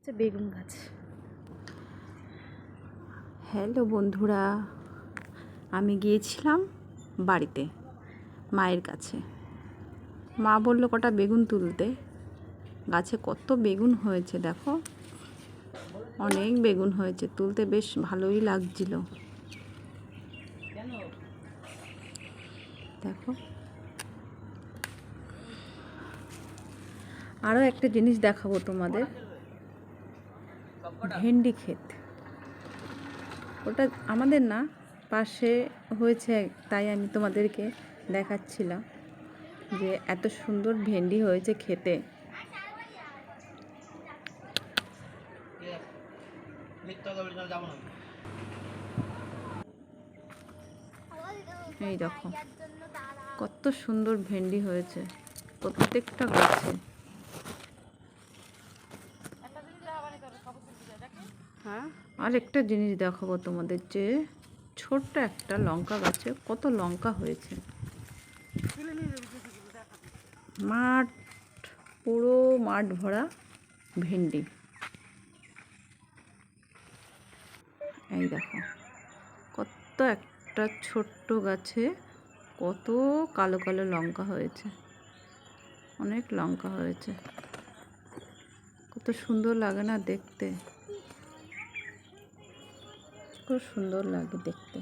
হচ্ছে বেগুন গাছ। হ্যালো বন্ধুরা, আমি গিয়েছিলাম বাড়িতে মায়ের কাছে। মা বলল কটা বেগুন তুলতে। গাছে কত বেগুন হয়েছে দেখো, অনেক বেগুন হয়েছে, তুলতে বেশ ভালোই লাগছিল। দেখো, আরও একটা জিনিস দেখাবো তোমাদের, ভেন্ডি ক্ষেত। ওটা আমাদের না, পাশে হয়েছে, তাই আমি তোমাদেরকে দেখাচ্ছিলাম যে এত সুন্দর ভেন্ডি হয়েছে খেতে। এই দেখো কত সুন্দর ভেন্ডি হয়েছে প্রত্যেকটা গাছে। আর একটা জিনিস দেখাবো তোমাদের, যে ছোট্ট একটা লঙ্কা গাছে কত লঙ্কা হয়েছে। মাঠ, পুরো মাঠ ভরা ভেন্ডি। এই দেখো কত একটা ছোট্ট গাছে কত কালো কালো লঙ্কা হয়েছে, অনেক লঙ্কা হয়েছে। কত সুন্দর লাগে না দেখতে, খুব সুন্দর লাগে দেখতে।